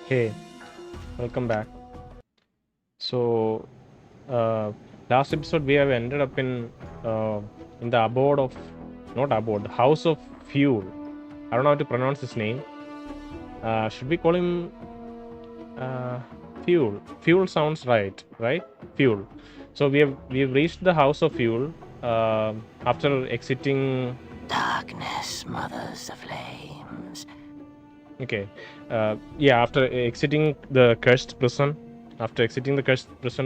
Hey, welcome back. So, uh, last episode we have ended up in the abode of, not abode, house of fuel. I don't know how to pronounce his name. Should we call him fuel? Fuel sounds right, right? Fuel. So we have reached the house of fuel after exiting. Darkness smothers the flames. Okay. Yeah, after exiting the Curst Prison,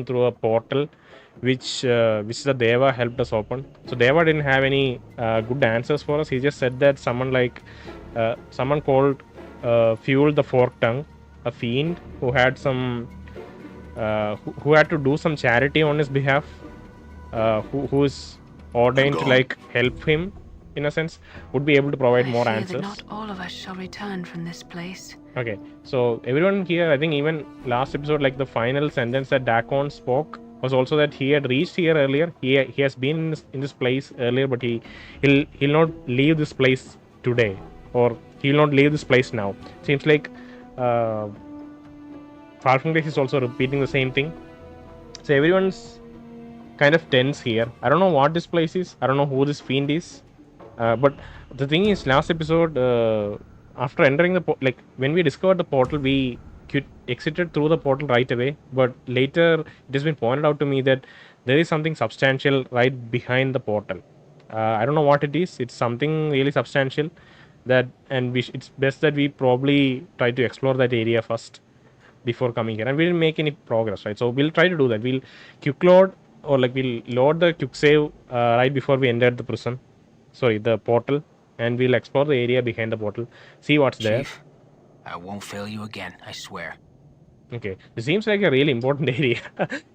through a portal, which the Deva helped us open. So Deva didn't have any good answers for us. He just said that someone called Fuel the Fork Tongue, a fiend who had who had to do some charity on his behalf, who is ordained to like help him in a sense, would be able to provide more I fear answers. that not all of us shall return from this place. Okay, so everyone here, I think even last episode, like the final sentence that Dakon spoke was also that he had reached here earlier. He has been in this place earlier, but he'll not leave this place today, or he'll not leave this place now. Seems like Far from Grace is also repeating the same thing. So everyone's kind of tense here. I don't know what this place is. I don't know who this fiend is. But the thing is, last episode, after entering like when we discovered the portal, we exited through the portal right away. But later, it has been pointed out to me that there is something substantial right behind the portal. I don't know what it is. It's something really substantial. And it's best that we probably try to explore that area first before coming here, and we didn't make any progress, right? So we'll try to do that. We'll quick load, or like we'll load the quick save right before we entered the prison, sorry, the portal, and we'll explore the area behind the portal, see what's there. Chief, I won't fail you again, I swear. Okay, this seems like a really important area.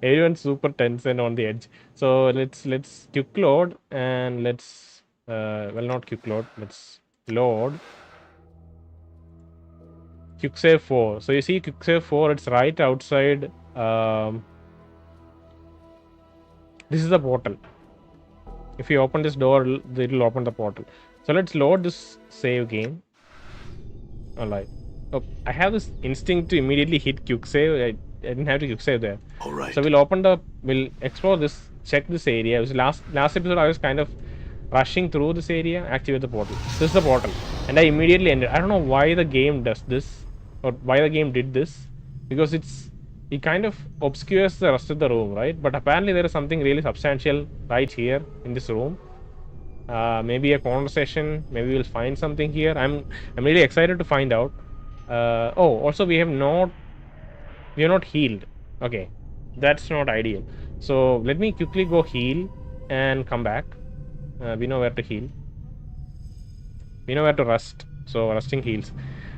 Everyone's super tense and on the edge. So let's quick load, and let's well, not quick load, let's load quick save 4. So you see quick save 4, it's right outside. This is the portal. If you open this door, it will open the portal. So let's load this save game. Alright. Oh, I have this instinct to immediately hit quick save. I didn't have to quick save there. Alright. So we'll explore this, check this area. It was last episode I was kind of rushing through this area, activate the portal. This is the portal. And I immediately ended. I don't know why the game does this, or why the game did this, because it kind of obscures the rest of the room, right? But apparently there is something really substantial right here in this room. Maybe a conversation. Maybe we'll find something here. I'm really excited to find out. Oh, also we are not healed. Okay, that's not ideal. So let me quickly go heal and come back. We know where to heal. We know where to rust. So rusting heals.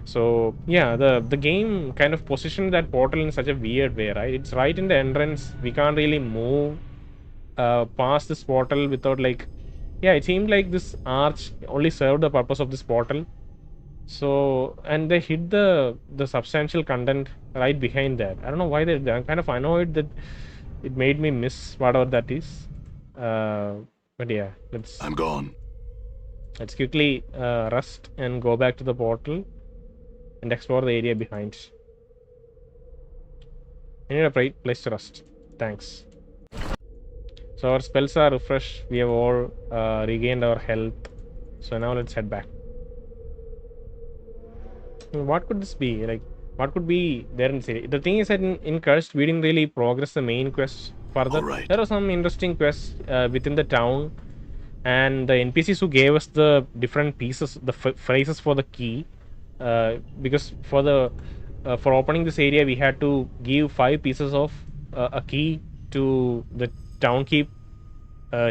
So yeah, the game kind of positioned that portal in such a weird way, right? It's right in the entrance. We can't really move past this portal without like, yeah, it seemed like this arch only served the purpose of this portal. So, and they hid the substantial content right behind that. I don't know why they did that. I'm kind of annoyed that it made me miss whatever that is. But yeah, I'm gone. Let's quickly rest and go back to the portal and explore the area behind. I need a place to rest. Thanks. So our spells are refreshed. We have all regained our health. So now let's head back. What could this be? Like, what could be there in city? The thing is that in Cursed, we didn't really progress the main quest further. Right. There are some interesting quests within the town, and the NPCs who gave us the different pieces, the phrases for the key, because for opening this area, we had to give 5 pieces of a key to the town keep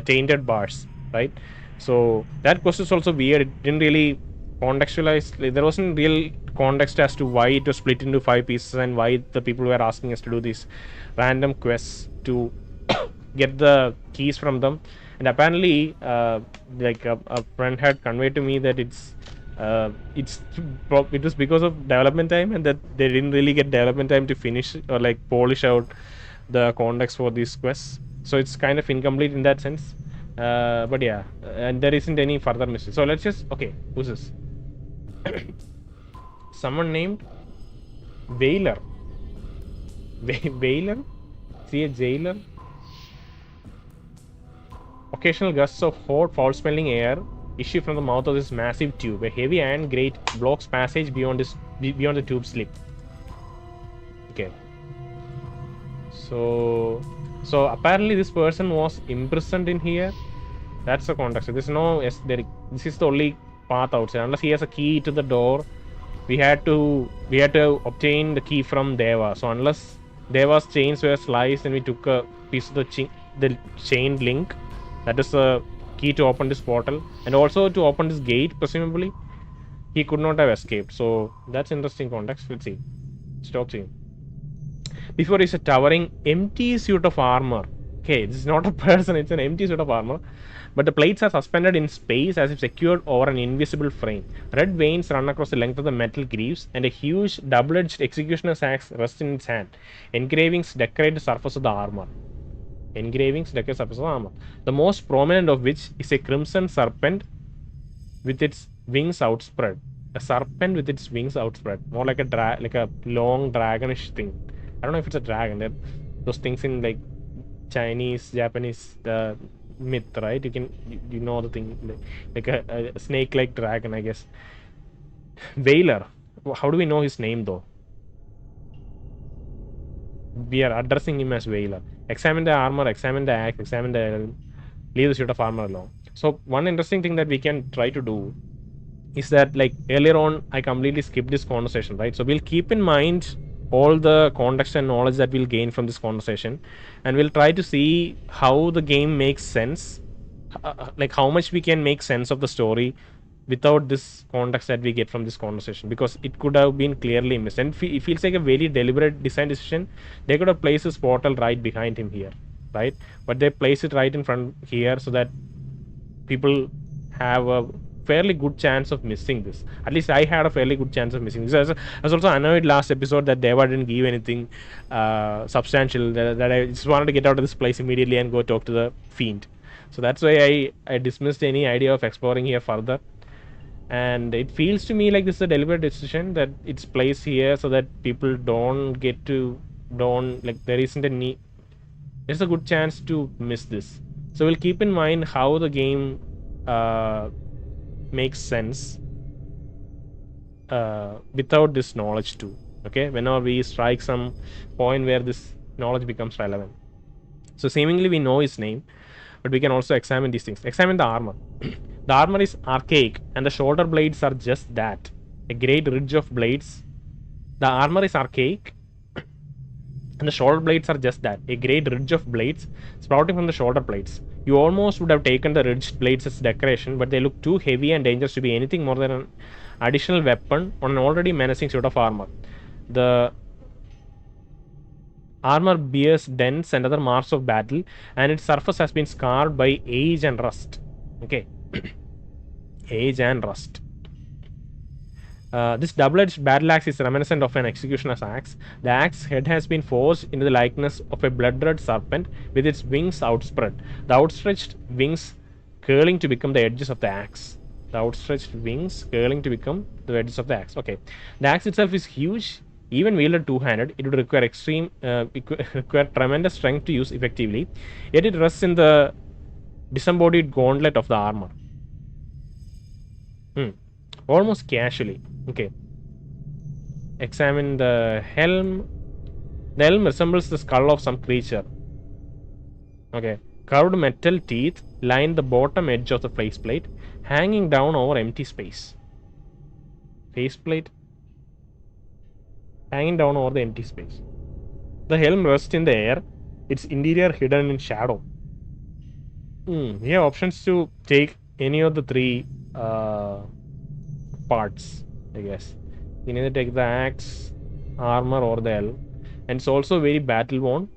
tainted bars, right? So that quest is also weird. It didn't really contextualize. Like, there wasn't real context as to why it was split into 5 pieces and why the people were asking us to do these random quests to get the keys from them. And apparently, like a friend had conveyed to me that it was because of development time, and that they didn't really get development time to finish or like polish out the context for these quests. So it's kind of incomplete in that sense. But yeah, and there isn't any further mystery. So let's just, okay, who's this? Someone named Vhailor. Vhailor? See a jailer? Occasional gusts of hot, foul-smelling air issue from the mouth of this massive tube. A heavy iron grate blocks passage beyond the tube's lip. Okay. So apparently this person was imprisoned in here. That's the context. There's no this is the only path outside. Unless he has a key to the door, we had to obtain the key from Deva. So unless Deva's chains were sliced and we took a piece of the chain link, that is the key to open this portal and also to open this gate. Presumably, he could not have escaped. So that's interesting context. Let's see. Stop seeing. Before is a towering empty suit of armor. Okay, this is not a person, it's an empty suit of armor. But the plates are suspended in space as if secured over an invisible frame. Red veins run across the length of the metal greaves, and a huge double-edged executioner's axe rests in its hand. Engravings decorate the surface of the armor. The most prominent of which is a crimson serpent with its wings outspread. A serpent with its wings outspread. More like a long dragonish thing. I don't know if it's a dragon. They're those things in like Chinese, Japanese myth, right? You know the thing like a snake-like dragon, I guess. Vhailor. How do we know his name though? We are addressing him as Vhailor. Examine the armor, examine the axe, examine the leave the suit of armor alone. So one interesting thing that we can try to do is that, like earlier on, I completely skipped this conversation, right? So we'll keep in mind all the context and knowledge that we'll gain from this conversation, and we'll try to see how the game makes sense, like how much we can make sense of the story without this context that we get from this conversation, because it could have been clearly missed, and it feels like a very deliberate design decision. They could have placed this portal right behind him here, right? But they place it right in front here so that people have a fairly good chance of missing this. At least I had a fairly good chance of missing this. I was also annoyed last episode that Deva didn't give anything substantial, that I just wanted to get out of this place immediately and go talk to the fiend. So that's why I dismissed any idea of exploring here further. And it feels to me like this is a deliberate decision, that it's placed here so that people there isn't a need. There's a good chance to miss this. So we'll keep in mind how the game makes sense without this knowledge too. Okay, whenever we strike some point where this knowledge becomes relevant. So seemingly we know his name, but we can also examine these things. Examine the armor. The armor is archaic and the shoulder blades are just that, a great ridge of blades. The armor is archaic and the shoulder blades are just that, a great ridge of blades sprouting from the shoulder blades. You almost would have taken the ridged blades as decoration, but they look too heavy and dangerous to be anything more than an additional weapon on an already menacing suit of armor. The armor bears dents and other marks of battle, and its surface has been scarred by age and rust. Okay. Age and rust. This double-edged battle axe is reminiscent of an executioner's axe. The axe head has been forged into the likeness of a blood-red serpent with its wings outspread. The outstretched wings curling to become the edges of the axe. The outstretched wings curling to become the edges of the axe. Okay. The axe itself is huge. Even wielded two-handed, it would require require tremendous strength to use effectively. Yet it rests in the disembodied gauntlet of the armor. Almost casually. Okay. Examine the helm. The helm resembles the skull of some creature. Okay. Curved metal teeth line the bottom edge of the faceplate, hanging down over empty space. Faceplate hanging down over the empty space. The helm rests in the air, its interior hidden in shadow. We have options to take any of the three parts, I guess. You need to take the axe, armor, or the helm. And it's also very battle worn.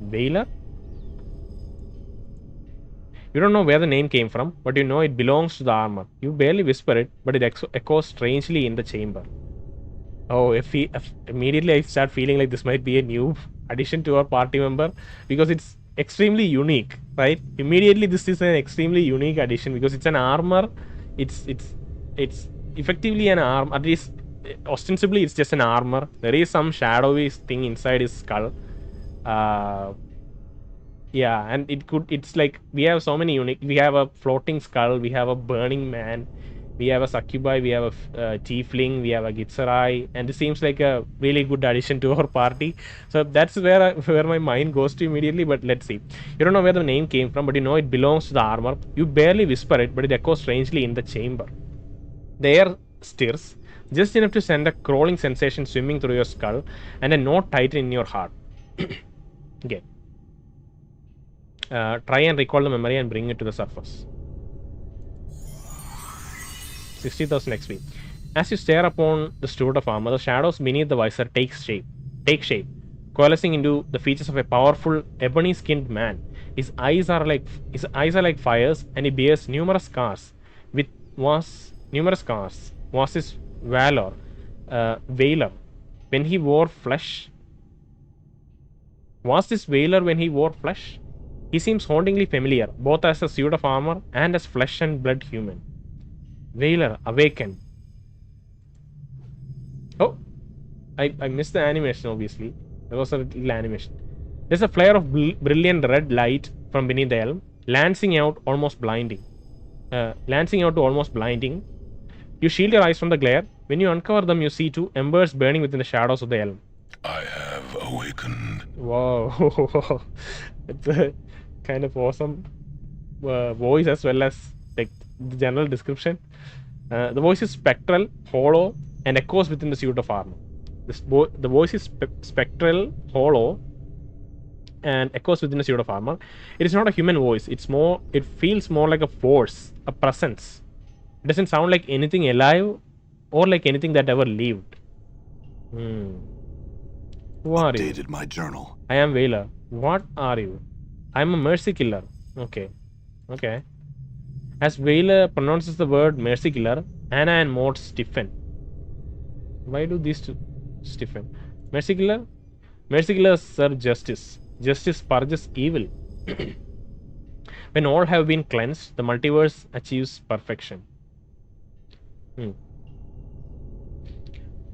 Vhailor? You don't know where the name came from, but you know it belongs to the armor. You barely whisper it, but it echoes strangely in the chamber. Oh, immediately I start feeling like this might be a new addition to our party member, because it's extremely unique, right? Immediately this is an extremely unique addition because it's an armor. It's effectively an arm. At least ostensibly it's just an armor. There is some shadowy thing inside his skull. Yeah, and it's like we have so many unique. We have a floating skull, we have a burning man, we have a succubi, we have a tiefling, we have a gitzerai, and it seems like a really good addition to our party. So that's where my mind goes to immediately. But let's see. You don't know where the name came from, but you know it belongs to the armor. You barely whisper it, but it echoes strangely in the chamber. The air stirs just enough to send a crawling sensation swimming through your skull and a knot tighten in your heart. Okay. Try and recall the memory and bring it to the surface. 60,000 XP. As you stare upon the steward of armor, the shadows beneath the visor take shape, coalescing into the features of a powerful, ebony-skinned man. His eyes are like fires, and he bears numerous scars. Was his Vhailor when he wore flesh? Was this Vhailor when he wore flesh? He seems hauntingly familiar, both as a suit of armor and as flesh and blood human. Vhailor, awaken. Oh, I missed the animation, obviously. There was a little animation. There's a flare of brilliant red light from beneath the helm, lancing out to almost blinding. You shield your eyes from the glare. When you uncover them, you see two embers burning within the shadows of the helm. I have awakened. Wow. It's a kind of awesome voice as well as like the general description. The voice is spectral, hollow, and echoes within the suit of armor. The voice is spectral, hollow, and echoes within the suit of armor. It is not a human voice. It feels more like a force, a presence. It doesn't sound like anything alive or like anything that ever lived. Who are you? Updated my journal. I am Vhailor. What are you? I am a mercy killer. Okay. As Vhailor pronounces the word mercy killer, Anna and Maud stiffen. Why do these two stiffen? Mercy killer? Mercy killers serve justice. Justice purges evil. When all have been cleansed, the multiverse achieves perfection.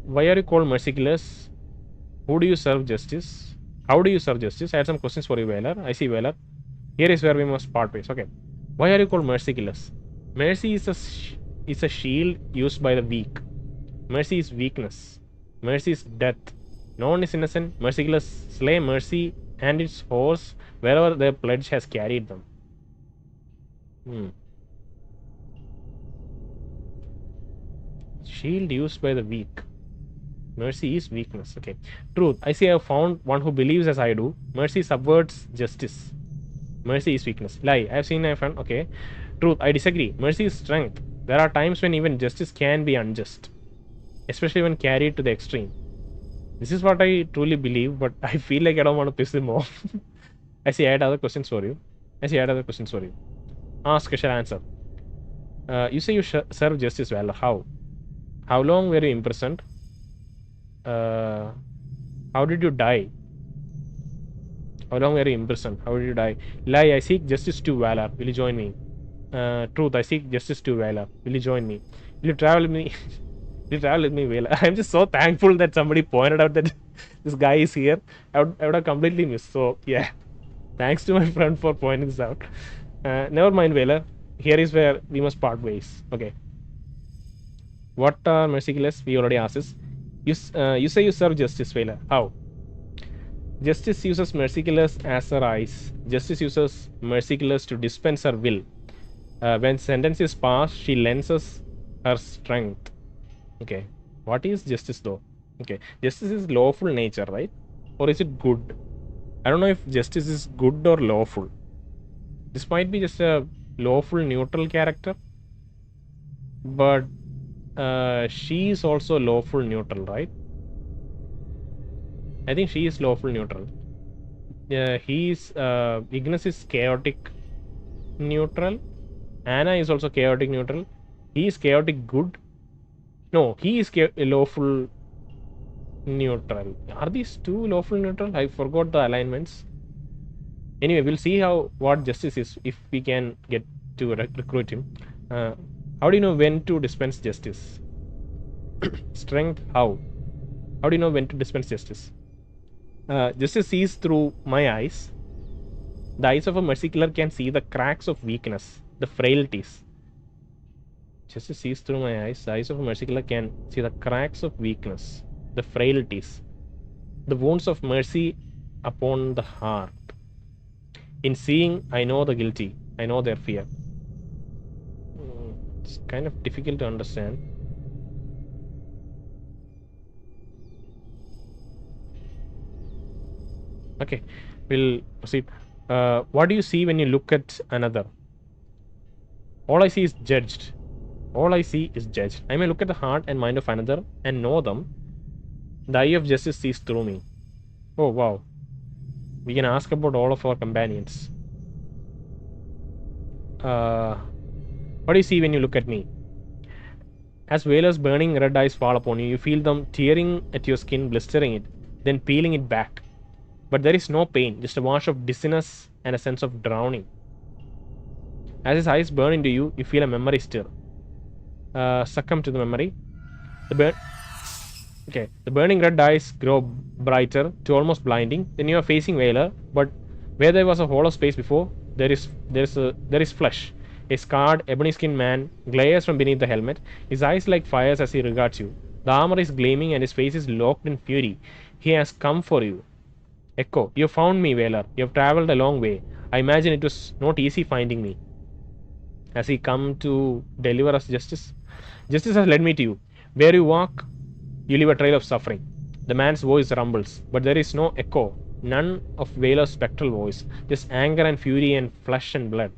Why are you called mercy killers? Who do you serve justice? How do you serve justice? I had some questions for you, Vhailor. I see Vhailor. Here is where we must part ways. Okay. Why are you called mercy killers? Mercy is a shield used by the weak. Mercy is weakness. Mercy is death. No one is innocent. Mercy killers slay mercy and its horse wherever their pledge has carried them. Shield used by the weak. Mercy is weakness. Okay. Truth. I see I have found one who believes as I do. Mercy subverts justice. Mercy is weakness. Lie. I have seen I found. Okay. Truth. I disagree. Mercy is strength. There are times when even justice can be unjust, especially when carried to the extreme. This is what I truly believe, but I feel like I don't want to piss him off. I see I had other questions for you. Ask, I shall answer. You say you serve justice well. How? How long were you imprisoned? How did you die? How long were you imprisoned? How did you die? Lie, I seek justice to Vhailor. Will you join me? Truth, I seek justice to Vhailor. Will you join me? Will you travel with me? Will you travel with me, Vhailor? I'm just so thankful that somebody pointed out that this guy is here. I would have completely missed. So, yeah. Thanks to my friend for pointing this out. Never mind, Vhailor. Here is where we must part ways. Okay. What are mercy killers? We already asked this. You say you serve justice, Vhailor. How? Justice uses mercy killers as her eyes. Justice uses mercy killers to dispense her will. When sentence is passed, she lends us her strength. Okay. What is justice though? Okay. Justice is lawful nature, right? Or is it good? I don't know if justice is good or lawful. This might be just a lawful neutral character. But she is also lawful neutral, right? I think she is lawful neutral. Ignis is chaotic neutral. Anna is also chaotic neutral. He is chaotic good. No, he is lawful neutral. Are these two lawful neutral? I forgot the alignments. Anyway, we'll see what justice is if we can get to recruit him. How do you know when to dispense justice? Strength, how? How do you know when to dispense justice? Justice sees through my eyes. The eyes of a mercy killer can see the cracks of weakness, the frailties. Justice sees through my eyes. The eyes of a mercy killer can see the cracks of weakness, the frailties, the wounds of mercy upon the heart. In seeing, I know the guilty. I know their fear. It's kind of difficult to understand. Okay, we'll proceed. What do you see when you look at another? All I see is judged. All I see is judged. I may look at the heart and mind of another and know them. The eye of justice sees through me. Oh, wow. We can ask about all of our companions. What do you see when you look at me? As Vhailor's burning red eyes fall upon you, you feel them tearing at your skin, blistering it, then peeling it back. But there is no pain, just a wash of dizziness and a sense of drowning. As his eyes burn into you, you feel a memory stir. Succumb to the memory. The burning red eyes grow brighter to almost blinding. Then you are facing Vhailor, but where there was a hollow space before, there is flesh. A scarred, ebony-skinned man glares from beneath the helmet. His eyes like fires as he regards you. The armor is gleaming and his face is locked in fury. He has come for you. Echo, you found me, Vhailor. You have traveled a long way. I imagine it was not easy finding me. Has he come to deliver us justice? Justice has led me to you. Where you walk, you leave a trail of suffering. The man's voice rumbles, but there is no echo, none of Vhailor's spectral voice, just anger and fury and flesh and blood.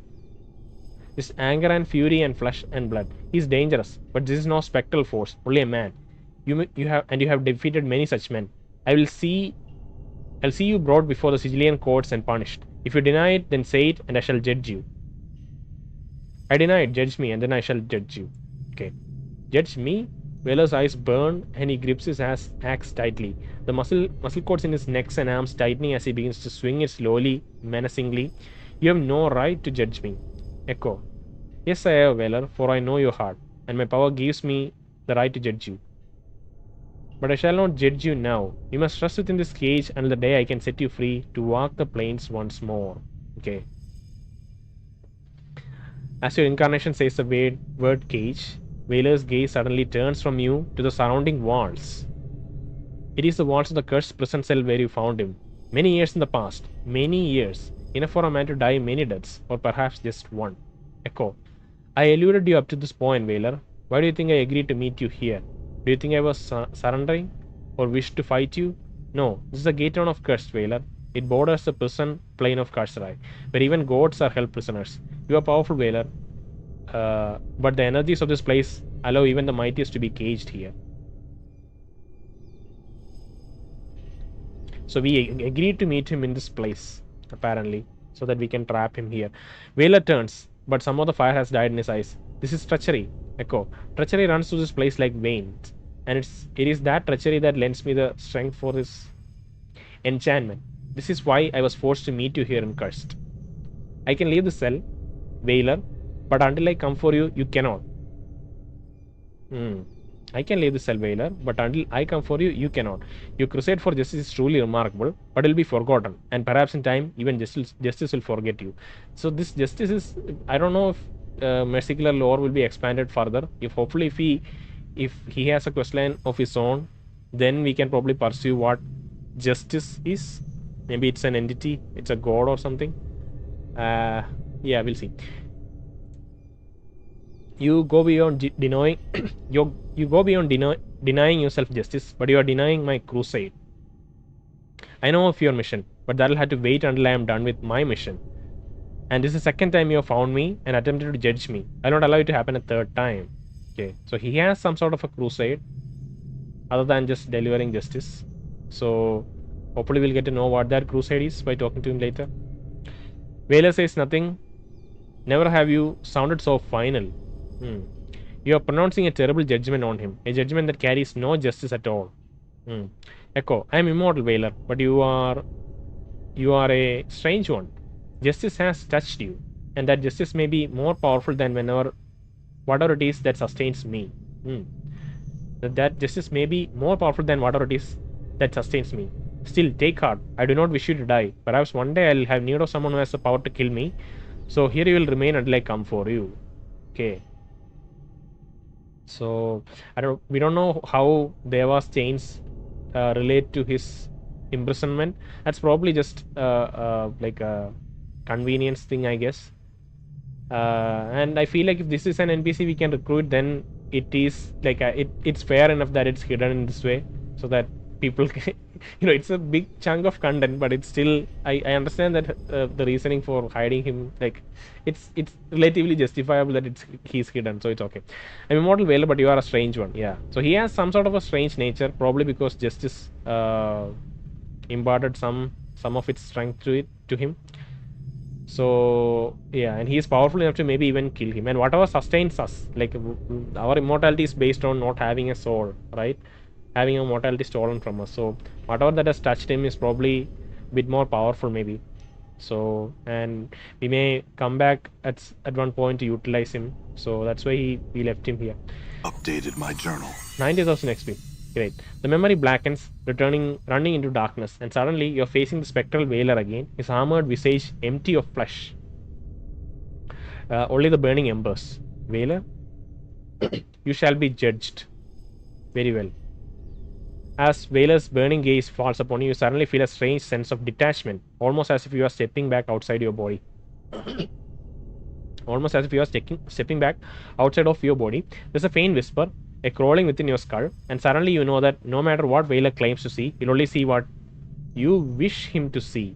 Just anger and fury and flesh and blood. He's dangerous, but this is no spectral force, only a man. You have defeated many such men. I'll see you brought before the Sicilian courts and punished. If you deny it, then say it, and I shall judge you. I deny it, judge me, and then I shall judge you. Okay. Judge me? Vhailor's eyes burn, and he grips his axe tightly. The muscle cords in his neck and arms tightening as he begins to swing it slowly, menacingly. You have no right to judge me. Echo. Yes, I have, Vhailor, for I know your heart, and my power gives me the right to judge you. But I shall not judge you now. You must rest within this cage until the day I can set you free to walk the plains once more. Okay. As your incarnation says the word cage, Vhailor's gaze suddenly turns from you to the surrounding walls. It is the walls of the Curst Prison cell where you found him. Many years in the past. Many years. Enough for a man to die many deaths, or perhaps just one. Echo. I eluded you up to this point, Vhailor. Why do you think I agreed to meet you here? Do you think I was surrendering? Or wished to fight you? No, this is the gate town of Curst, Vhailor. It borders the prison plain of Carcerai, where even gods are held prisoners. You are powerful, Vhailor. But the energies of this place allow even the mightiest to be caged here. So we agreed to meet him in this place, apparently, so that we can trap him here. Vhailor turns, but somehow the fire has died in his eyes. This is treachery. Echo. Treachery runs through this place like veins, and it is that treachery that lends me the strength for this enchantment. This is why I was forced to meet you here in Curst. I can leave the cell, Vhailor, but until I come for you, you cannot. I can leave the cell, Vhailor, but until I come for you, you cannot. Your crusade for justice is truly remarkable, but it will be forgotten, and perhaps in time, even justice will forget you. So this justice is, I don't know if Mercy Killer lore will be expanded further. Hopefully if he has a questline of his own, then we can probably pursue what justice is. Maybe it's an entity, it's a god or something. Yeah, we'll see. You go beyond denying denying yourself justice, but you are denying my crusade. I know of your mission, but that'll have to wait until I am done with my mission. And this is the second time you have found me and attempted to judge me. I'll not allow it to happen a third time. Okay, so he has some sort of a crusade other than just delivering justice. So hopefully we'll get to know what that crusade is by talking to him later. Vhailor says nothing. Never have you sounded so final. You are pronouncing a terrible judgment on him. A judgment that carries no justice at all. Echo. I am immortal, Vhailor, but you are a strange one. Justice has touched you, and that justice may be more powerful than whatever it is that sustains me. The That justice may be more powerful than whatever it is that sustains me. Still, take heart. I do not wish you to die. Perhaps one day I'll have need of someone who has the power to kill me. So here you will remain until I come for you. Okay. So we don't know how Deva's chains relate to his imprisonment. That's probably just like a convenience thing, I guess. And I feel like if this is an NPC we can recruit, then it is like it's fair enough that it's hidden in this way, so that people can, it's a big chunk of content, but it's still I understand that the reasoning for hiding him, like it's relatively justifiable that he's hidden, so it's okay. I'm immortal Vhailor, but you are a strange one. Yeah, so he has some sort of a strange nature, probably because justice imparted some of its strength to him. So yeah, and he is powerful enough to maybe even kill him. And whatever sustains us, like our immortality is based on not having a soul, right? Having a mortality stolen from us. So whatever that has touched him is probably a bit more powerful, maybe. So, and we may come back at one point to utilize him. So that's why we left him here. Updated my journal. 90,000 XP. Great. The memory blackens, running into darkness, and suddenly you're facing the spectral Vhailor again, his armored visage empty of flesh. Only the burning embers. Vhailor, you shall be judged. Very well. As Vhailor's burning gaze falls upon you, you suddenly feel a strange sense of detachment, almost as if you are stepping back outside your body. Almost as if you are stepping back outside of your body. There's a faint whisper, a crawling within your skull, and suddenly you know that no matter what Vhailor claims to see, he'll only see what you wish him to see.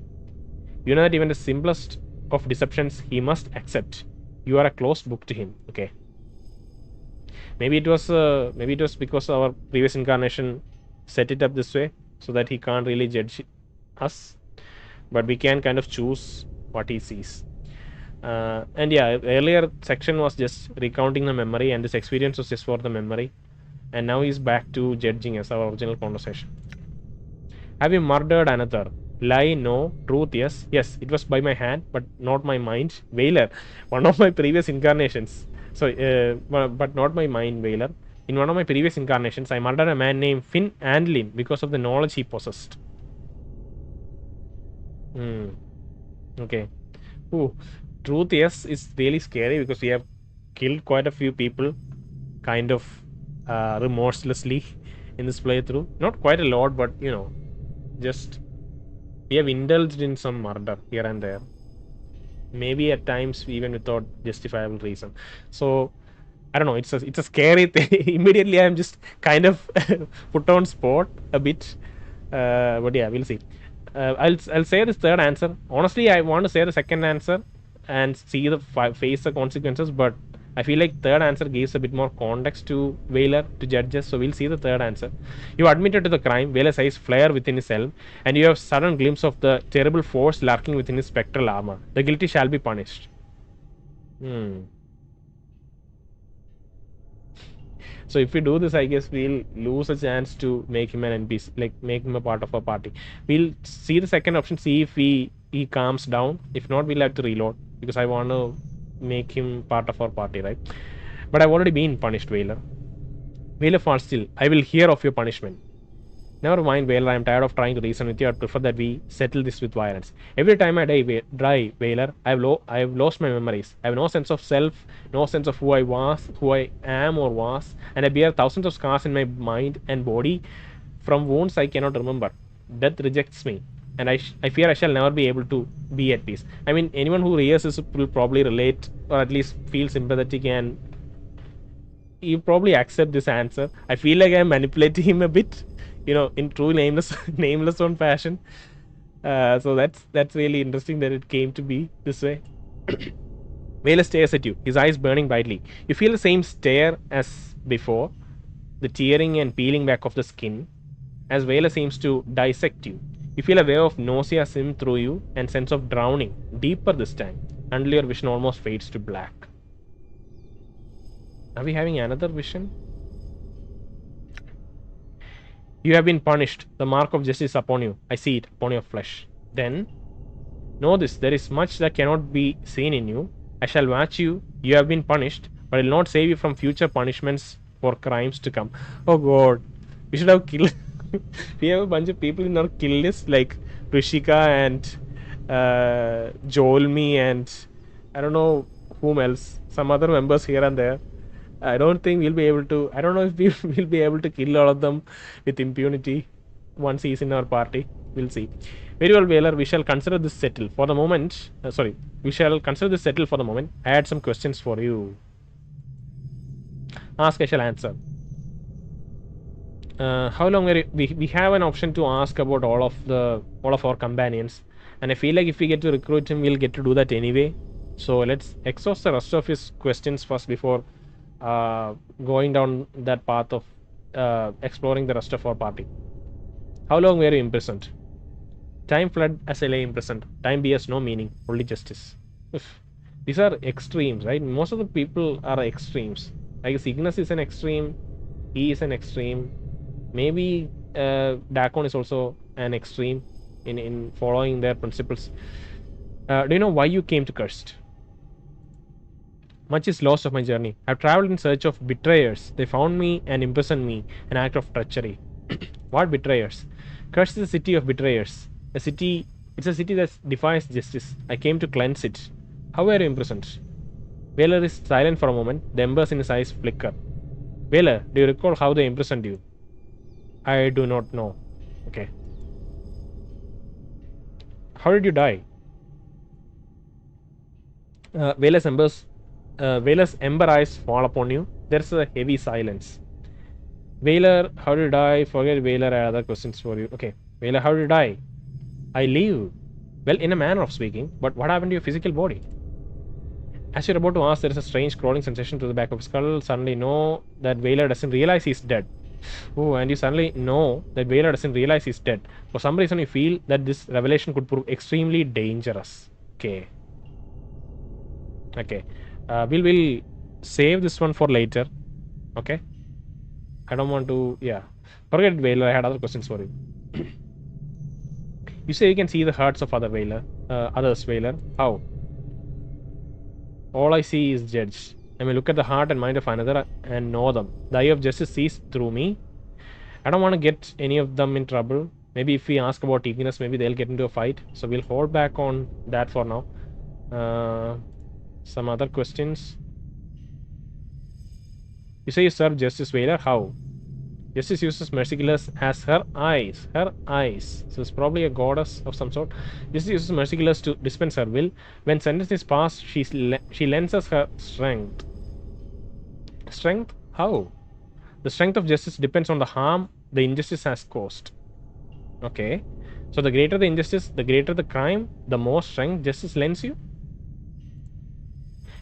You know that even the simplest of deceptions he must accept. You are a closed book to him. Okay. Maybe it was because our previous incarnation set it up this way so that he can't really judge us, but we can kind of choose what he sees. And yeah, earlier section was just recounting the memory, and this experience was just for the memory, and now he's back to judging us, our original conversation. Have you murdered another? Lie, no. Truth, yes. Yes, it was by my hand, but not my mind. Vhailor, one of my previous incarnations. But not my mind, Vhailor. In one of my previous incarnations, I murdered a man named Finn Andlin because of the knowledge he possessed. Okay. Ooh. Truth, yes, is really scary because we have killed quite a few people kind of remorselessly in this playthrough. Not quite a lot, but just we have indulged in some murder here and there. Maybe at times even without justifiable reason. So I don't know, it's a scary thing. Immediately I'm just kind of put on spot a bit. But yeah, we'll see. I'll say this third answer. Honestly, I want to say the second answer and see face the consequences, but I feel like third answer gives a bit more context to Vhailor, to judges, so we'll see the third answer. You admitted to the crime, Vhailor's eyes flare within his helm, and you have sudden glimpse of the terrible force lurking within his spectral armor. The guilty shall be punished. So if we do this, I guess we'll lose a chance to make him an NPC, like make him a part of our party. We'll see the second option, see if he calms down. If not, we'll have to reload, because I want to make him part of our party, right? But I've already been punished, Vhailor. Vhailor falls still. I will hear of your punishment. Never mind, Vhailor. I am tired of trying to reason with you. I prefer that we settle this with violence. Every time I die, Vhailor, I have lost my memories. I have no sense of self, no sense of who I am or was, and I bear thousands of scars in my mind and body from wounds I cannot remember. Death rejects me, and I fear I shall never be able to be at peace. I mean, anyone who hears this will probably relate, or at least feel sympathetic, and you probably accept this answer. I feel like I'm manipulating him a bit, in true nameless one fashion. So that's really interesting that it came to be this way. Vhailor stares at you, his eyes burning brightly. You feel the same stare as before, the tearing and peeling back of the skin, as Vhailor seems to dissect you. You feel a wave of nausea swim through you, and sense of drowning, deeper this time, until your vision almost fades to black. Are we having another vision? You have been punished. The mark of justice upon you. I see it upon your flesh. Then, know this, there is much that cannot be seen in you. I shall watch you. You have been punished, but I will not save you from future punishments for crimes to come. Oh god, we should have killed. We have a bunch of people in our kill list like Rishika and Jolmi and I don't know whom else. Some other members here and there. I don't think we'll be able to. I don't know if we will be able to kill all of them with impunity once he's in our party. We'll see. Very well, Vhailor. We shall consider this settled for the moment. Sorry, we shall consider this settled for the moment. I had some questions for you. Ask, I shall answer. How long we have an option to ask about all of our companions, and I feel like if we get to recruit him, we'll get to do that anyway. So let's exhaust the rest of his questions first before going down that path of exploring the rest of our party. How long were you imprisoned? Time fled as I lay imprisoned. Time bears no meaning, only justice. These are extremes, right? Most of the people are extremes. I guess Ignis is an extreme. He is an extreme. Maybe Dakon is also an extreme in following their principles. Do you know why you came to Curst? Much is lost of my journey. I've traveled in search of betrayers. They found me and imprisoned me, an act of treachery. What betrayers? Curst is a city of betrayers. It's a city that defies justice. I came to cleanse it. How were you imprisoned? Vhailor is silent for a moment. The embers in his eyes flicker. Vhailor, do you recall how they imprisoned you? I do not know. Okay. How did you die? Vhailor's ember eyes fall upon you. There's a heavy silence. Vhailor, how did you die? Forget Vhailor, I have other questions for you. Okay. Vhailor, how did you die? I live. Well, in a manner of speaking, but what happened to your physical body? As you're about to ask, there is a strange crawling sensation to the back of his skull. Suddenly know that Vhailor doesn't realize he's dead. Oh, and you suddenly know that Vhailor doesn't realize he's dead. For some reason, you feel that this revelation could prove extremely dangerous. Okay. Okay. We'll save this one for later. Okay. I don't want to. Yeah. Forget Vhailor. I had other questions for you. You say you can see the hearts of others, Vhailor. How? All I see is judge. I may look at the heart and mind of another and know them. The eye of justice sees through me. I don't want to get any of them in trouble. Maybe if we ask about Ignis, maybe they'll get into a fight. So we'll hold back on that for now. Some other questions. You say you serve justice, Vhailor. How? Justice uses Merciless as her eyes. Her eyes. So it's probably a goddess of some sort. Justice uses Merciless to dispense her will. When sentence is passed, she lends us her strength. Strength? How? The strength of justice depends on the harm the injustice has caused. Okay. So the greater the injustice, the greater the crime, the more strength justice lends you.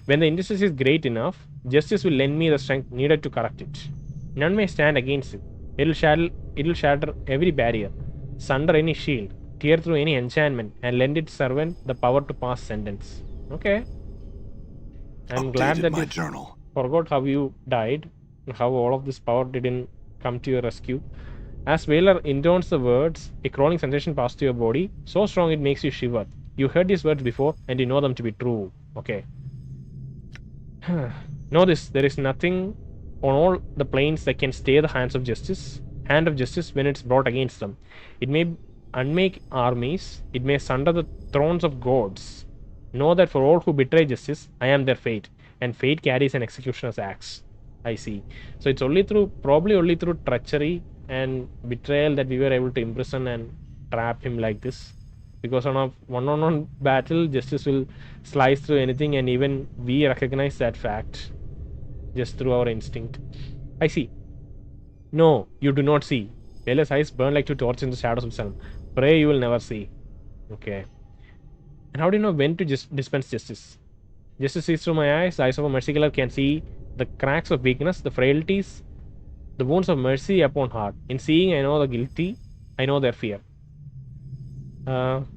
When the injustice is great enough, justice will lend me the strength needed to correct it. None may stand against it. It'll shatter every barrier, sunder any shield, tear through any enchantment, and lend its servant the power to pass sentence. Okay. I'm glad that you forgot how you died and how all of this power didn't come to your rescue. As Vhailor intones the words, a crawling sensation passes to your body, so strong it makes you shiver. You heard these words before, and you know them to be true. Okay. Know this, there is nothing on all the planes that can stay the hand of justice when it's brought against them. It may unmake armies, it may sunder the thrones of gods. Know that for all who betray justice, I am their fate, and fate carries an executioner's axe. I see. So it's probably only through treachery and betrayal that we were able to imprison and trap him like this. Because on a one-on-one battle, justice will slice through anything, and even we recognize that fact just through our instinct. I see. No, you do not see. Vhailor's eyes burn like two torches in the shadows of sun. Pray you will never see. Okay. And how do you know when to dispense justice? Justice sees through my eyes. The eyes of a mercy killer can see the cracks of weakness, the frailties, the wounds of mercy upon heart. In seeing, I know the guilty. I know their fear. When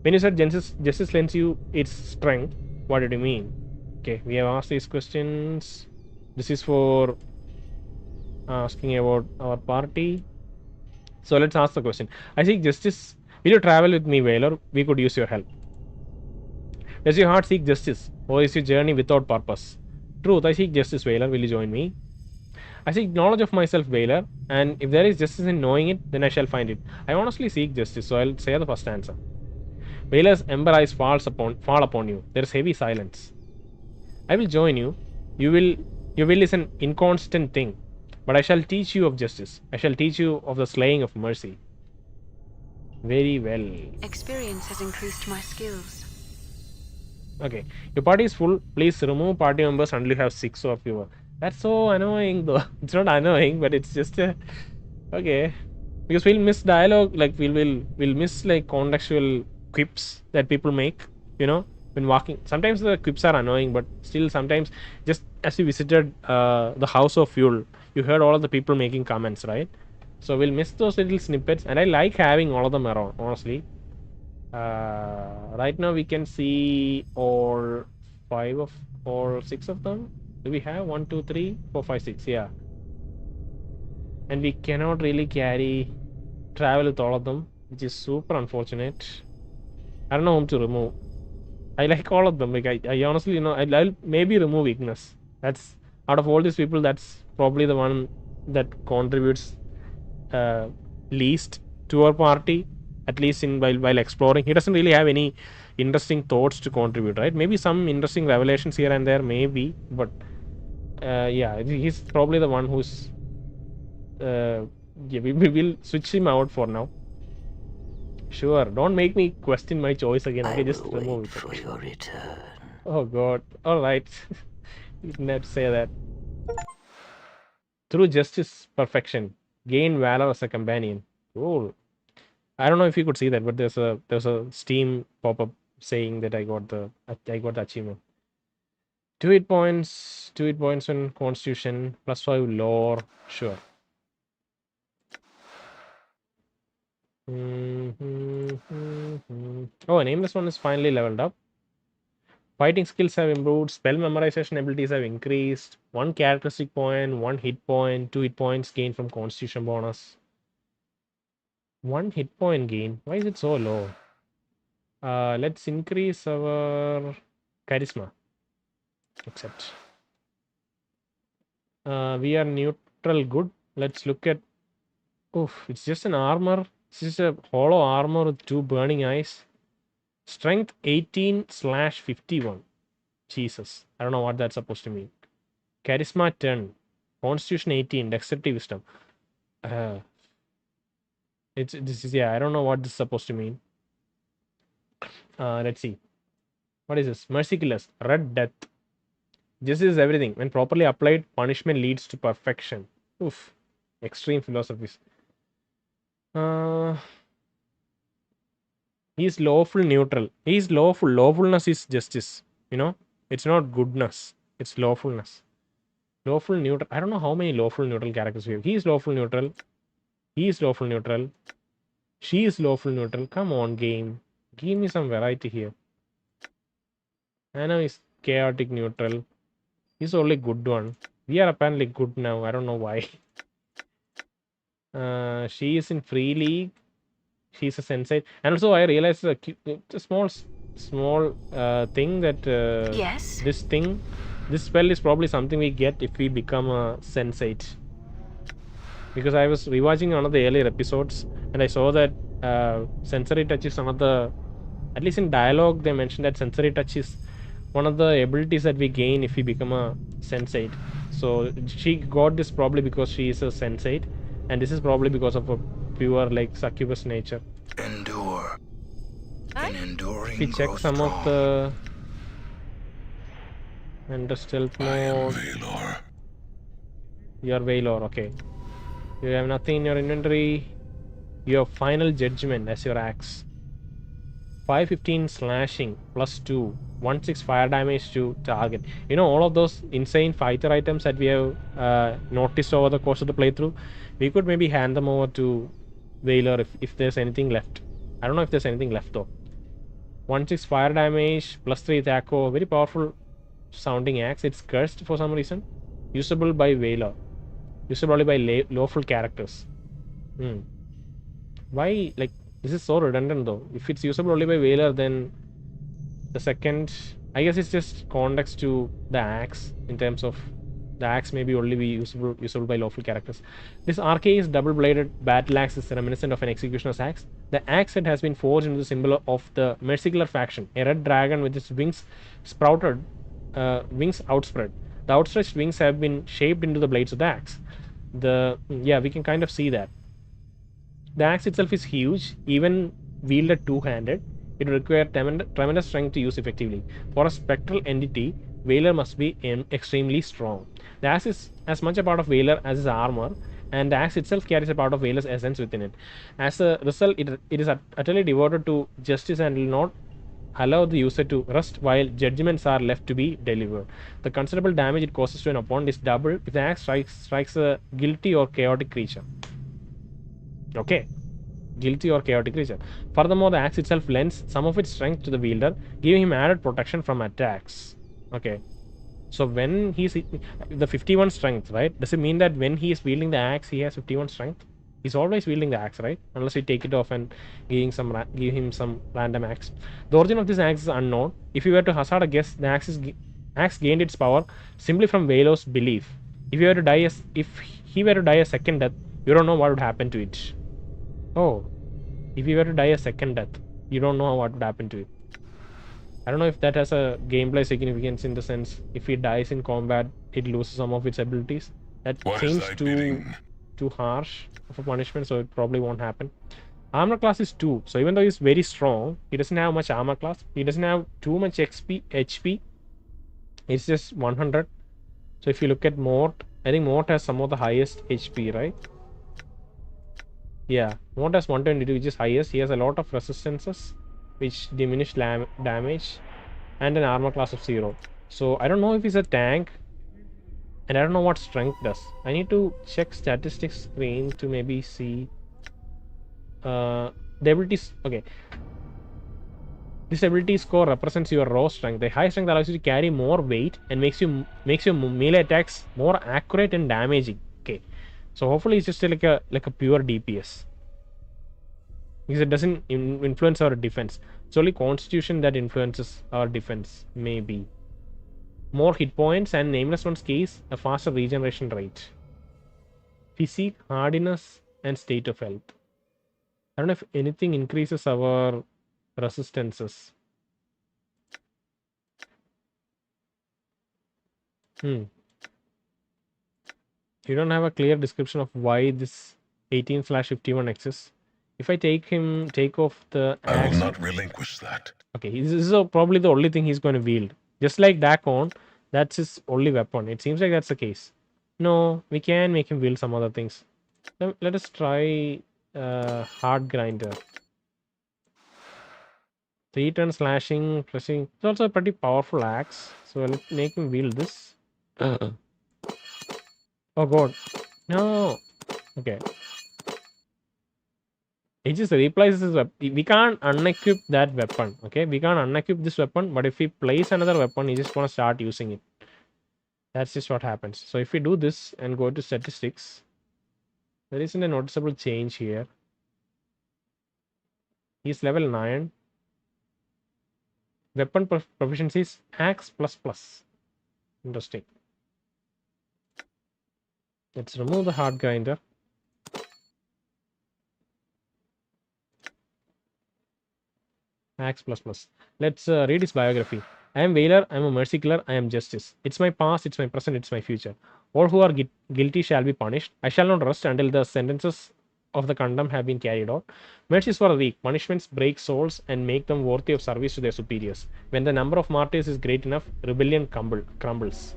you said justice lends you its strength, what did you mean? Okay, we have asked these questions. This is for asking about our party. So let's ask the question. I seek justice. Will you travel with me, Vhailor? We could use your help. Does your heart seek justice, or is your journey without purpose? Truth, I seek justice, Vhailor. Will you join me? I seek knowledge of myself, Vhailor, and if there is justice in knowing it, then I shall find it. I honestly seek justice, so I'll say the first answer. Vhailor's ember eyes fall upon you. There is heavy silence. I will join you. Your will is an inconstant thing, but I shall teach you of justice. I shall teach you of the slaying of mercy. Very well. Experience has increased my skills. Okay, your party is full. Please remove party members until you have 6 of you. That's so annoying, though. It's not annoying, but it's just okay. Because we'll miss dialogue, like we'll miss like contextual quips that people make. You know, when walking. Sometimes the quips are annoying, but still sometimes just as you visited the house of fuel, you heard all of the people making comments, right? So we'll miss those little snippets, and I like having all of them around, honestly. Right now we can see all 5 of or 6 of them. Do we have 1, 2, 3, 4, 5, 6? Yeah. And we cannot really travel with all of them, which is super unfortunate. I don't know whom to remove. I like all of them. Like I honestly, I'll maybe remove Ignis. That's out of all these people, that's probably the one that contributes least to our party, at least in while exploring. He doesn't really have any interesting thoughts to contribute, right? Maybe some interesting revelations here and there, maybe, but yeah, he's probably the one who's yeah, we will switch him out for now. Sure, don't make me question my choice again. Okay, just remove it. For your return. Oh god. Alright. You didn't have to say that. Through justice, perfection. Gain Vhailor as a companion. Cool. I don't know if you could see that, but there's a Steam pop-up saying that I got the achievement. 2 hit points, 2 hit points on Constitution, +5 lore. Sure. Oh, a nameless one is finally leveled up. Fighting skills have improved. Spell memorization abilities have increased. 1 characteristic point, 1 hit point, 2 hit points gained from Constitution bonus. 1 hit point gain. Why is it so low? Let's increase our charisma. Accept. We are neutral good. Let's look at. Oof, it's just an armor. It's just a hollow armor with 2 burning eyes. Strength 18/51. Jesus. I don't know what that's supposed to mean. Charisma 10. Constitution 18. Dexterity wisdom. This is, yeah, I don't know what this is supposed to mean. Let's see. What is this? Mercy killers. Red death. This is everything. When properly applied, punishment leads to perfection. Oof. Extreme philosophies. He's lawful neutral. He's lawful. Lawfulness is justice. You know? It's not goodness. It's lawfulness. Lawful neutral. I don't know how many lawful neutral characters we have. He's lawful neutral. He's lawful neutral. She is lawful neutral. Come on, game. Give me some variety here. I know he's chaotic neutral. He's only good one. We are apparently good now. I don't know why. She is in free league. She's a sensate. And also I realized a small thing that Yes. this spell is probably something we get if we become a sensate. Because I was rewatching one of the earlier episodes and I saw that sensory touch is one of the, at least in dialogue they mentioned that sensory touch is one of the abilities that we gain if we become a sensate. So she got this probably because she is a sensate, and this is probably because of a pure like succubus nature. Endure. An enduring If we check some of the enter stealth mode. Vhailor. You're Vhailor, okay. You have nothing in your inventory. You have final judgment as your axe. 515 slashing +2, 1/6 fire damage to target. You know, all of those insane fighter items that we have noticed over the course of the playthrough, we could maybe hand them over to Vhailor if there's anything left. I don't know if there's anything left though. 1/6 fire damage, +3 attack, very powerful sounding axe. It's cursed for some reason. Usable by Vhailor. Usable only by lawful characters. Why, like, this is so redundant though. If it's usable only by Vhailor, then the second I guess it's just context to the axe in terms of the axe maybe only be usable by lawful characters. This arcane double-bladed battle axe is reminiscent of an executioner's axe. The axe head has been forged into the symbol of the Mercikiller faction, a red dragon with its wings outspread. The outstretched wings have been shaped into the blades of the axe. We can kind of see that. The axe itself is huge, even wielded two-handed. It will require tremendous strength to use effectively. For a spectral entity, Vhailor must be extremely strong. The axe is as much a part of Vhailor as his armor, and the axe itself carries a part of Vhailor's essence within it. As a result, it is utterly devoted to justice and will not allow the user to rest while judgments are left to be delivered. The considerable damage it causes to an opponent is doubled if the axe strikes a guilty or chaotic creature. Okay. Guilty or chaotic creature. Furthermore, the axe itself lends some of its strength to the wielder, giving him added protection from attacks. Okay. So when he's the 51 strength, right? Does it mean that when he is wielding the axe, he has 51 strength? He's always wielding the axe, right? Unless we take it off and give him some random axe. The origin of this axe is unknown. If you were to hazard a guess, the axe gained its power simply from Vhailor's belief. If he were to die a second death, you don't know what would happen to it. Oh, if he were to die a second death, you don't know what would happen to it. I don't know if that has a gameplay significance in the sense if he dies in combat, it loses some of its abilities. That seems too harsh of a punishment, so it probably won't happen. Armor class is 2, so even though he's very strong, he doesn't have much armor class. He doesn't have too much HP. It's just 100. So if you look at Mort, I think Mort has some of the highest HP, right? Yeah, Mort has 122, which is highest. He has a lot of resistances, which diminish damage, and an armor class of 0. So I don't know if he's a tank, and I don't know what strength does. I need to check statistics screen to maybe see the abilities. Okay, this ability score represents your raw strength. The high strength allows you to carry more weight and makes your melee attacks more accurate and damaging. Okay, so hopefully it's just like a pure DPS, because it doesn't influence our defense. It's only constitution that influences our defense, maybe. More hit points, and Nameless One's case, a faster regeneration rate. Physique, hardiness, and state of health. I don't know if anything increases our resistances. You don't have a clear description of why this 18/51 exists. If I take off the axe, I will not relinquish that. Okay, this is probably the only thing he's going to wield. Just like Dakon, that's his only weapon. It seems like that's the case. No, we can make him wield some other things. Let us try Hard Grinder. 3 turn slashing, pressing. It's also a pretty powerful axe. So let's make him wield this. Oh god. No. Okay. It just replaces his weapon. We can't unequip that weapon. Okay, we can't unequip this weapon, but if we place another weapon, he's just gonna start using it. That's just what happens. So if we do this and go to statistics, there isn't a noticeable change here. He's level 9. Weapon proficiency is axe ++. Interesting. Let's remove the Hard Grinder. Axe ++. Let's read his biography. I am Vhailor, I am a mercy killer, I am justice. It's my past, it's my present, it's my future. All who are guilty shall be punished. I shall not rest until the sentences of the condemned have been carried out. Mercy is for the weak. Punishments break souls and make them worthy of service to their superiors. When the number of martyrs is great enough, rebellion crumbles.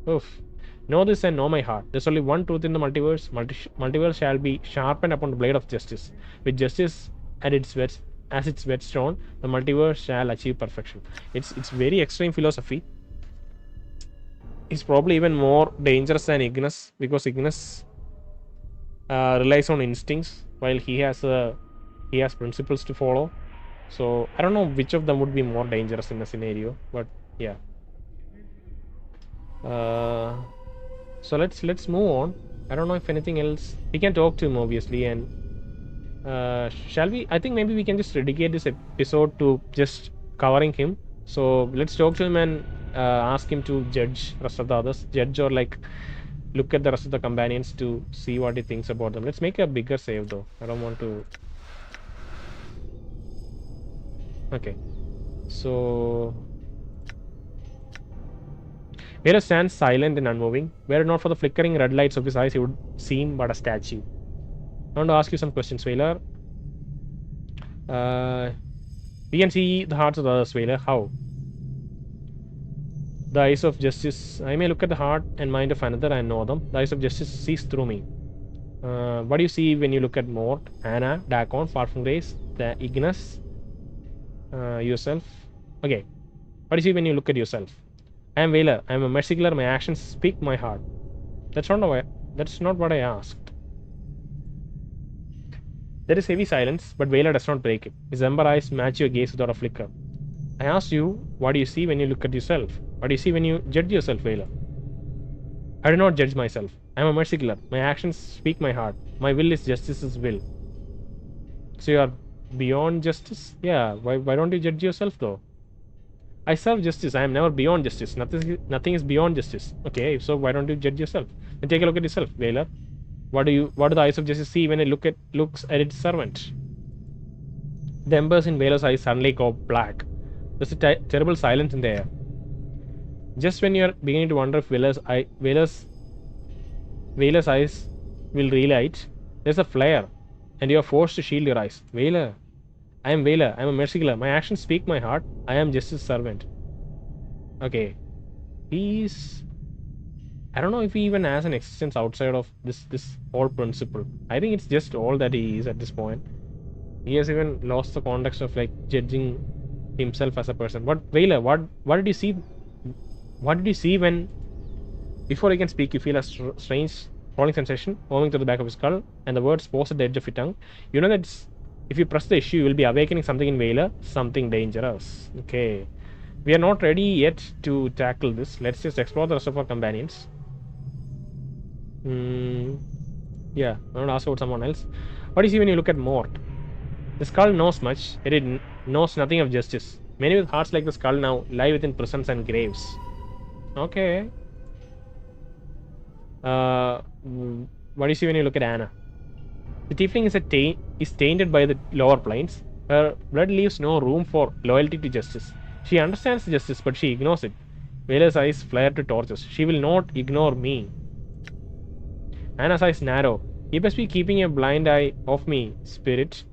Oof. Know this and know my heart. There's only one truth in the multiverse. Multiverse shall be sharpened upon the blade of justice. With justice at its whetstone, the multiverse shall achieve perfection. It's very extreme philosophy. It's probably even more dangerous than Ignis, because Ignis relies on instincts, while he has principles to follow. So I don't know which of them would be more dangerous in a scenario, but yeah. So let's move on. I don't know if anything else. We can talk to him obviously, and shall we? I think maybe we can just dedicate this episode to just covering him. So let's talk to him and ask him to judge rest of the others. Judge or like look at the rest of the companions to see what he thinks about them. Let's make a bigger save though. I don't want to. Okay. So Vhailor stands silent and unmoving. Were it not for the flickering red lights of his eyes, he would seem but a statue. I want to ask you some questions, Vhailor. We can see the hearts of the others, Vhailor. How? The eyes of justice. I may look at the heart and mind of another and know them. The eyes of justice sees through me. What do you see when you look at Mort, Anna, Dakon, Far from Grace, the Ignis, yourself? Okay. What do you see when you look at yourself? I am Vhailor. I am a mercy killer. My actions speak my heart. That's not what I asked. There is heavy silence, but Vhailor does not break it. His ember eyes match your gaze without a flicker. I asked you, what do you see when you look at yourself? What do you see when you judge yourself, Vhailor? I do not judge myself. I am a mercy killer. My actions speak my heart. My will is justice's will. So you are beyond justice? Yeah, why don't you judge yourself though? I serve justice. I am never beyond justice. Nothing is beyond justice. Okay, so why don't you judge yourself? And take a look at yourself, Vhailor. What do the eyes of justice see when it looks at its servant? The embers in Vhailor's eyes suddenly go black. There's a terrible silence in the air. Just when you're beginning to wonder if Vhailor's eyes will relight, there's a flare, and you are forced to shield your eyes. Vhailor. I am Vhailor. I am a mercy killer. My actions speak my heart. I am justice's servant. Okay. I don't know if he even has an existence outside of this whole principle. I think it's just all that he is at this point. He has even lost the context of like judging himself as a person. But Vhailor, what did you see? What did you see when before he can speak you feel a strange crawling sensation moving to the back of his skull and the words pause at the edge of your tongue? You know that if you press the issue, you will be awakening something in Vhailor, something dangerous. Okay. We are not ready yet to tackle this. Let's just explore the rest of our companions. Yeah, I want to ask about someone else. What do you see when you look at Mort? The skull knows much, yet it knows nothing of justice. Many with hearts like the skull now lie within prisons and graves. Okay. What do you see when you look at Anna? The tiefling is tainted by the lower planes. Her blood leaves no room for loyalty to justice. She understands justice, but she ignores it. Vhailor's eyes flare to torches. She will not ignore me. Anna's eyes narrow. You must be keeping a blind eye off me, spirit.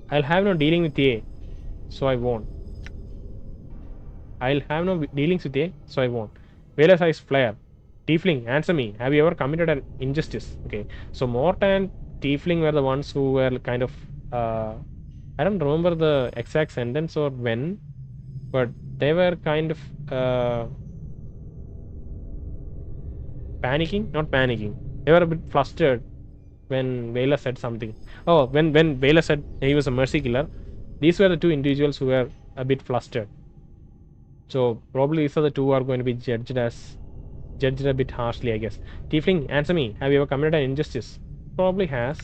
I'll have no dealing with ye, so I won't. I'll have no dealings with ye, so I won't. Vhailor's eyes flare. Tiefling, answer me. Have you ever committed an injustice? Okay. So Mort and Tiefling were the ones who were kind of I don't remember the exact sentence or when, but they were kind of panicking. Not panicking. They were a bit flustered when Vhailor said something. Oh, when Vhailor said he was a mercy killer, these were the two individuals who were a bit flustered. So probably these are the two who are going to be judged a bit harshly, I guess. Tiefling, answer me. Have you ever committed an injustice? Probably has.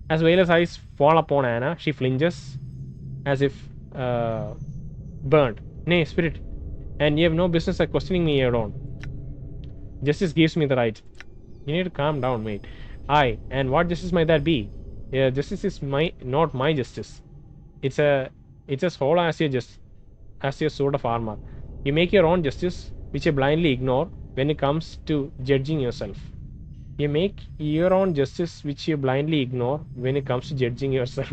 As Vhailor's eyes fall upon Anna, she flinches as if burnt. Nay, spirit, and you have no business at questioning me here on. Justice gives me the right. You need to calm down, mate. Aye, and what justice might that be? Yeah, justice is not my justice. It's as whole as your sword of armor. You make your own justice, which you blindly ignore when it comes to judging yourself. You make your own justice, which you blindly ignore when it comes to judging yourself.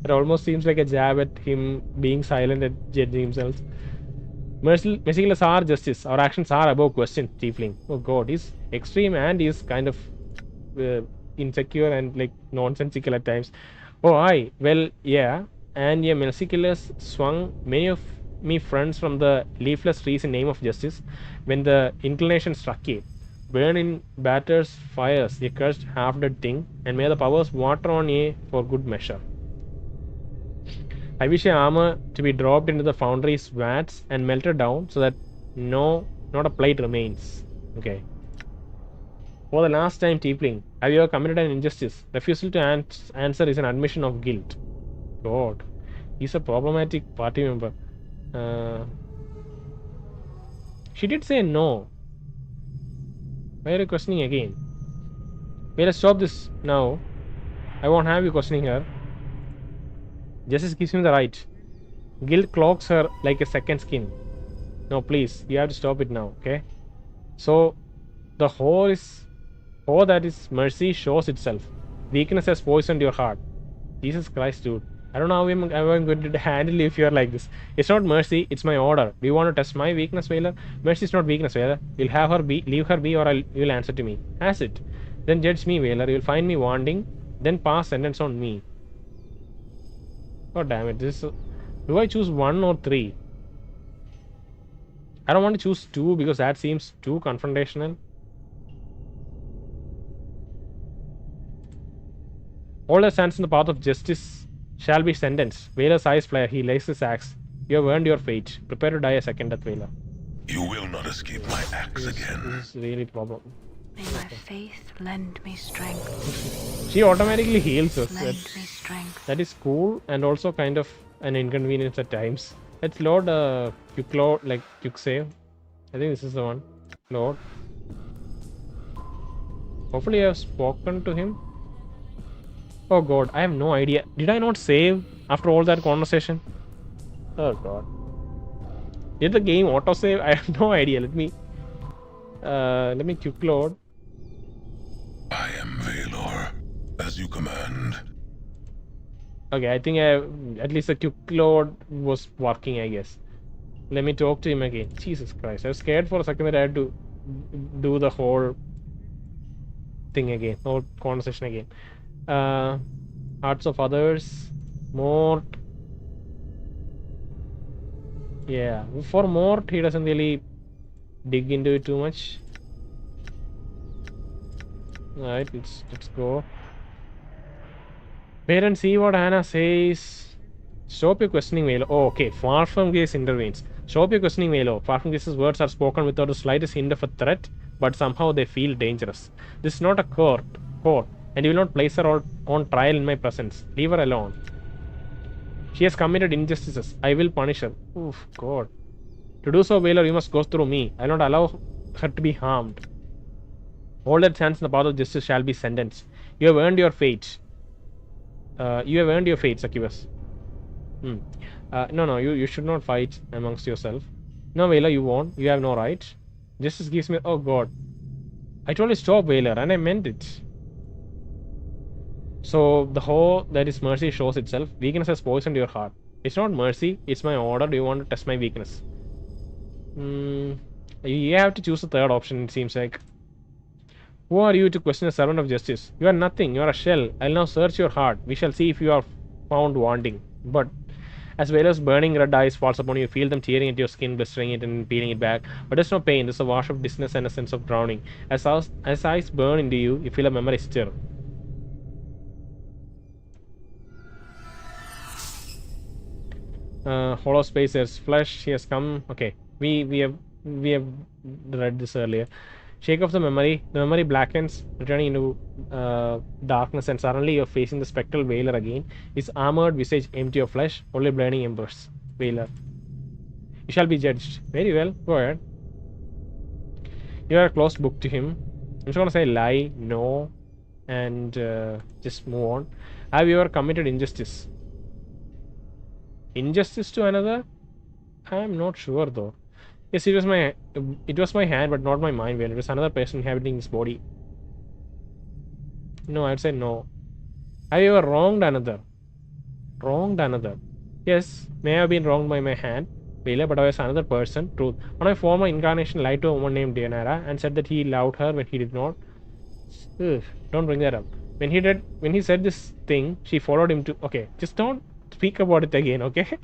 It almost seems like a jab at him being silent at judging himself. Merciless are justice. Our actions are above question, Tiefling. Oh god, he's extreme and he's kind of insecure and like nonsensical at times. Oh, aye. Well, yeah. And yeah, mercy killers swung many of me friends from the leafless trees in name of justice when the inclination struck ye. Burn in batters fires, ye cursed half-dead thing, and may the powers water on ye for good measure. I wish your armor to be dropped into the foundry's vats and melted down so that not a plate remains. Okay. For the last time, Tiefling, have you ever committed an injustice? Refusal to answer is an admission of guilt. God, he's a problematic party member. Uh, she did say no. Why are you questioning again? Well, let's stop this now. I won't have you questioning her. Justice gives me the right. Guilt cloaks her like a second skin. No, please, you have to stop it now, okay? So, the whore that is mercy shows itself. Weakness has poisoned your heart. Jesus Christ, dude. I don't know how I'm going to handle you if you're like this. It's not mercy, it's my order. Do you want to test my weakness, Vhailor? Mercy is not weakness, Vhailor. You'll have her be, leave her be, or you'll answer to me. Has it? Then judge me, Vhailor. You'll find me wanting, then pass sentence on me. God damn it. Do I choose 1 or 3? I don't want to choose 2 because that seems too confrontational. All that stands in the path of justice shall be sentenced. Vhailor's eyes flare. He lays his axe. You have earned your fate. Prepare to die a second death, Vhailor. You will not escape my axe again. This is really the problem. May my faith lend me strength. She automatically heals us. Lend me strength. That is cool and also kind of an inconvenience at times. Let's load quick save. I think this is the one. Load. Hopefully I have spoken to him. Oh god, I have no idea. Did I not save after all that conversation? Oh god. Did the game autosave? I have no idea. Let me quick load. I am Vhailor, as you command. Okay, I think at least the quick load was working, I guess. Let me talk to him again. Jesus Christ, I was scared for a second that I had to do the whole thing again, whole conversation again. Hearts of others, Mort. Yeah, for Mort, he doesn't really dig into it too much. Alright, let's go. Wait and see what Anna says. Stop your questioning, Vhailor. Oh, okay. Far from Grace intervenes. Stop your questioning, Vhailor. Far from Grace's words are spoken without the slightest hint of a threat, but somehow they feel dangerous. This is not a court, and you will not place her on trial in my presence. Leave her alone. She has committed injustices. I will punish her. Oof, God. To do so, Vhailor, you must go through me. I will not allow her to be harmed. All that stands in the path of justice shall be sentenced. You have earned your fate. Succubus. No, you should not fight amongst yourself. No, Vhailor, you won't. You have no right. Justice gives me... Oh, God. I told you stop, Vhailor, and I meant it. So, the whole that is mercy shows itself. Weakness has poisoned your heart. It's not mercy, it's my order. Do you want to test my weakness? You have to choose the third option, it seems like. Who are you to question a servant of justice? You are nothing, you are a shell. I'll now search your heart. We shall see if you are found wanting. But as Vhailor's burning red eyes falls upon you, feel them tearing at your skin, blistering it and peeling it back. But there's no pain, there's a wash of dizziness and a sense of drowning. As eyes burn into you, you feel a memory stir. Hollow space, there's flesh, he has come. Okay, we have read this earlier. Shake off the memory blackens, returning into darkness, and suddenly you're facing the spectral Vhailor again. His armored visage empty of flesh, only burning embers. Vhailor. You shall be judged. Very well, go ahead. You are a closed book to him. I'm just gonna say lie, no, and just move on. Have you ever committed injustice? Injustice to another? I'm not sure though. Yes, it was my hand, but not my mind. It was another person inhabiting his body. No, I'd say no. Have you ever wronged another? Wronged another? Yes, may have been wronged by my hand, Vhailor, but I was another person. Truth. One of my former incarnation lied to a woman named Daenerys and said that he loved her when he did not. Ugh, don't bring that up. When he said this thing, she followed him to. Okay, just don't speak about it again, okay?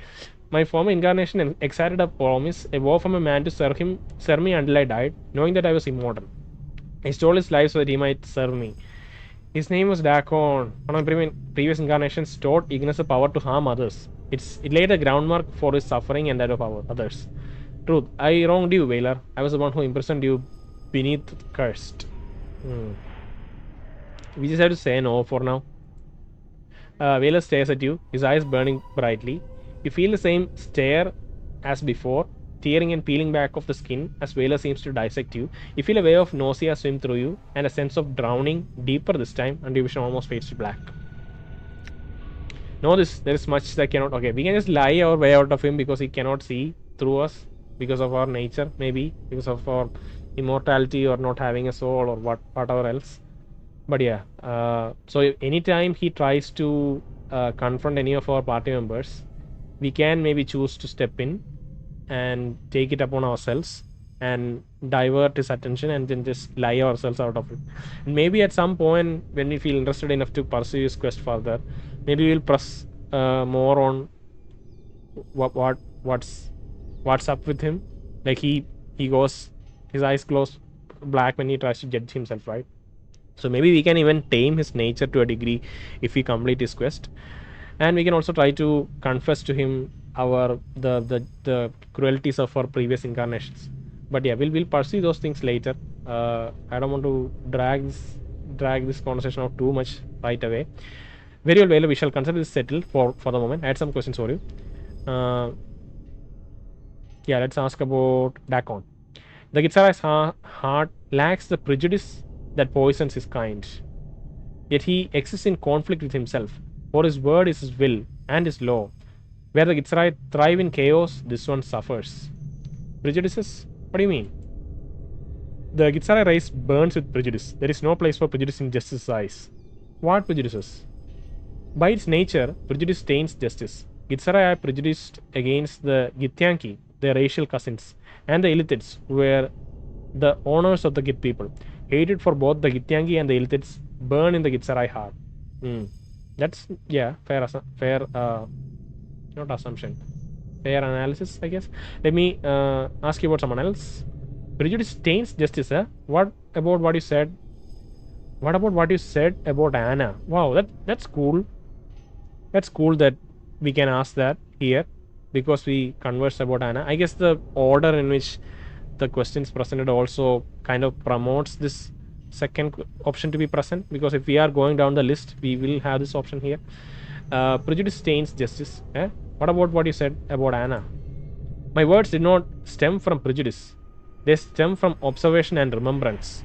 My former incarnation excited a promise, a vow from a man to serve me until I died, knowing that I was immortal. He stole his life so that he might serve me. His name was Dakon. One of my previous incarnations taught Ignis the power to harm others. It laid the groundwork for his suffering and that of others. Truth, I wronged you, Vhailor. I was the one who imprisoned you beneath Curst. We just have to say no for now. Vhailor stares at you, his eyes burning brightly. You feel the same stare as before, tearing and peeling back of the skin as Vhailor seems to dissect you. You feel a wave of nausea swim through you and a sense of drowning, deeper this time, and your vision almost fades to black. Know this, there is much that cannot. Okay, we can just lie our way out of him because he cannot see through us because of our nature, maybe because of our immortality or not having a soul or whatever else. But yeah, so anytime he tries to confront any of our party members, we can maybe choose to step in and take it upon ourselves and divert his attention and then just lie ourselves out of it. And maybe at some point when we feel interested enough to pursue his quest further, maybe we'll press more on what's up with him. Like he goes, his eyes close black when he tries to judge himself, right? So maybe we can even tame his nature to a degree if we complete his quest, and we can also try to confess to him the cruelties of our previous incarnations. But yeah, we'll pursue those things later. I don't want to drag this conversation out too much right away. Very well, Vhailor, we shall consider this settled for the moment. I had some questions for you. Yeah, let's ask about Dakon. The Gitsarai's heart lacks the prejudice that poisons his kind. Yet he exists in conflict with himself, for his word is his will and his law. Where the Gitsarai thrive in chaos, this one suffers. Prejudices? What do you mean? The Gitsarai race burns with prejudice. There is no place for prejudice in justice's eyes. What prejudices? By its nature, prejudice taints justice. Gitsarai are prejudiced against the Githyanki, their racial cousins, and the Illithids, who were the owners of the Gith people. Hated for both the Githyanki and the Illithids burn in the Gitsarai heart. That's, yeah, fair not assumption, fair analysis, I guess. Let me ask you about someone else. Prejudice taints justice, huh? What about what you said? What about what you said about Anna? Wow, that's cool. That's cool that we can ask that here because we conversed about Anna. I guess the order in which the questions presented also kind of promotes this second option to be present, because if we are going down the list, we will have this option here. Prejudice taints justice. What about what you said about Anna? My words did not stem from prejudice. They stem from observation and remembrance.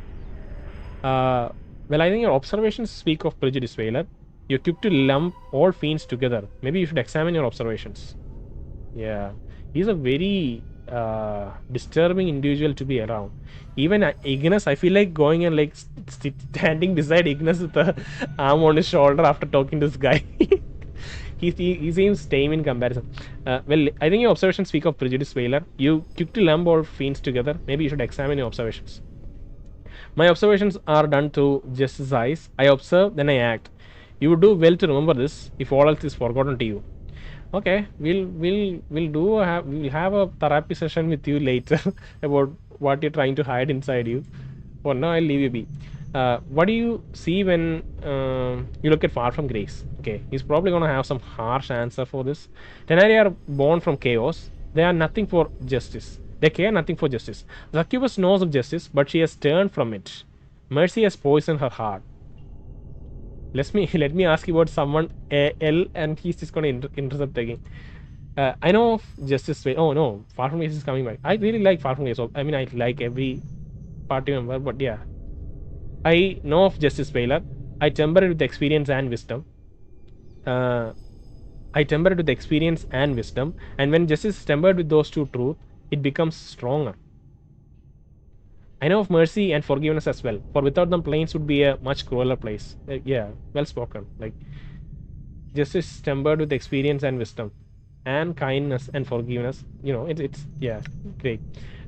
Well, I think your observations speak of prejudice, Vhailor. You're quick to lump all fiends together. Maybe you should examine your observations. Yeah, he's a very disturbing individual to be around. Even Ignis, I feel like going and like standing beside Ignis with the arm on his shoulder after talking to this guy. he seems tame in comparison. Well, I think your observations speak of prejudice, Vhailor. You quick to lump all fiends together. Maybe you should examine your observations. My observations are done through justice's eyes. I observe, then I act. You would do well to remember this if all else is forgotten to you. Okay, we'll have a therapy session with you later about what you're trying to hide inside you. For now, I'll leave you be. What do you see when you look at Far From Grace? Okay, he's probably gonna have some harsh answer for this. Tenarii are born from chaos. They are nothing for justice. They care nothing for justice. Succubus knows of justice, but she has turned from it. Mercy has poisoned her heart. Let me ask you about someone L, and he's just gonna intercept again. I know of Justice. Oh no, Far From Grace is coming back. I really like Far From Grace. I mean, I like every party member, but yeah, I know of Justice Vhailor. I temper it with experience and wisdom. And when justice is tempered with those two truths, it becomes stronger. I know of mercy and forgiveness as well, for without them, Plains would be a much crueler place. Yeah, well spoken. Like, justice tempered with experience and wisdom, and kindness and forgiveness. You know, it's yeah, great.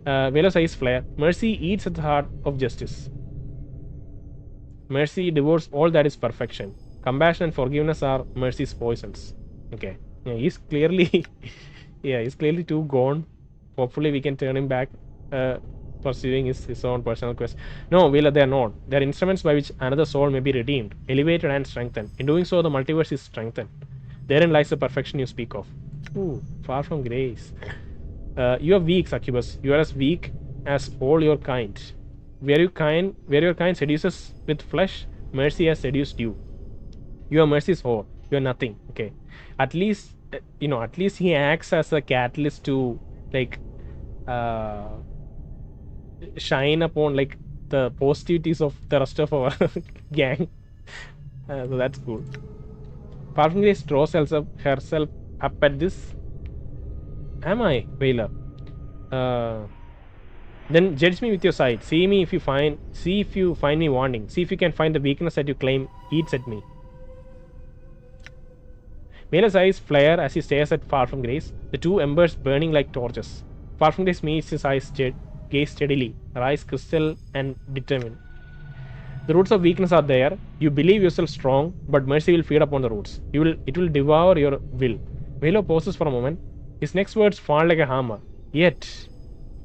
Vhailor's eyes flare. Mercy eats at the heart of justice. Mercy devours all that is perfection. Compassion and forgiveness are mercy's poisons. Okay, yeah, he's clearly, yeah, he's clearly too gone. Hopefully, we can turn him back. Pursuing his own personal quest. No, Vhailor, they are not. They are instruments by which another soul may be redeemed, elevated, and strengthened. In doing so, the multiverse is strengthened. Therein lies the perfection you speak of. Ooh, Far From Grace. You are weak, Succubus. You are as weak as all your kind. Where your kind seduces with flesh, mercy has seduced you. You are mercy's whore. You are nothing. Okay. At least he acts as a catalyst to like uh, shine upon like the positivities of the rest of our gang. So that's cool. Parfum Grace throws herself up at this. Am I Vhailor? Then judge me with your sight. See if you find me wanting. See if you can find the weakness that you claim eats at me. Vhailor's eyes flare as he stares at Far From Grace, the two embers burning like torches. Far From Grace meets his eyes gaze steadily, her eyes crystal and determined. The roots of weakness are there. You believe yourself strong, but mercy will feed upon the roots. It will devour your will. Vhailor pauses for a moment. His next words fall like a hammer. Yet,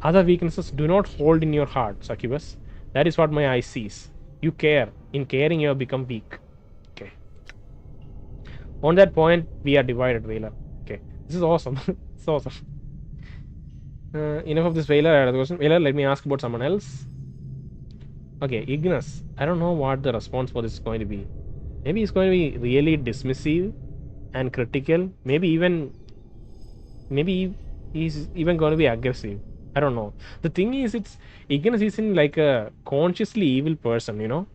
other weaknesses do not hold in your heart, Succubus. That is what my eye sees. You care. In caring, you have become weak. Okay. On that point, we are divided, Vhailor. Okay. This is awesome. It's awesome. Enough of this Vhailor. I had a question. Vhailor, let me ask about someone else. Okay, Ignis. I don't know what the response for this is going to be. Maybe it's going to be really dismissive and critical. Maybe he's even going to be aggressive. I don't know. The thing is, Ignis isn't like a consciously evil person, you know.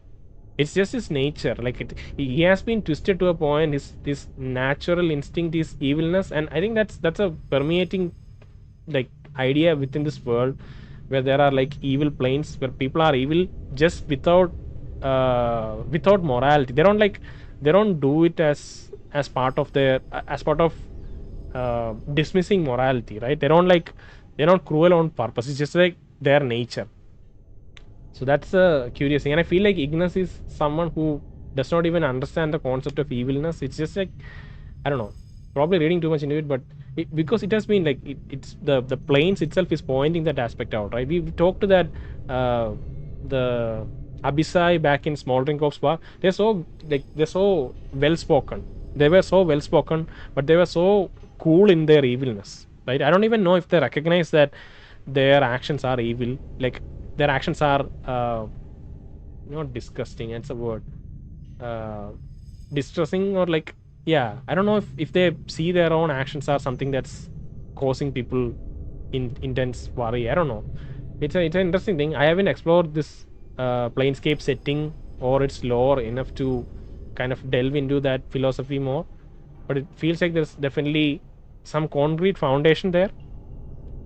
It's just his nature. Like he has been twisted to a point. His natural instinct is evilness, and I think that's a permeating like idea within this world, where there are like evil planes where people are evil just without morality. They don't do it as part of dismissing morality, right? They're not cruel on purpose. It's just like their nature. So that's a curious thing, and I feel like Ignis is someone who does not even understand the concept of evilness. It's just like, I don't know, probably reading too much into it, but because it has been like it's the planes itself is pointing that aspect out, right? We talked to that the Abysai back in Smoldering Corpse Bar. They're so well spoken. They were so well spoken, but they were so cool in their evilness, right? I don't even know if they recognize that their actions are evil. Like their actions are not disgusting. It's a word. Distressing, or like, yeah, I don't know if they see their own actions are something that's causing people intense worry. I don't know. It's an interesting thing. I haven't explored this Planescape setting or its lore enough to kind of delve into that philosophy more, but it feels like there's definitely some concrete foundation there,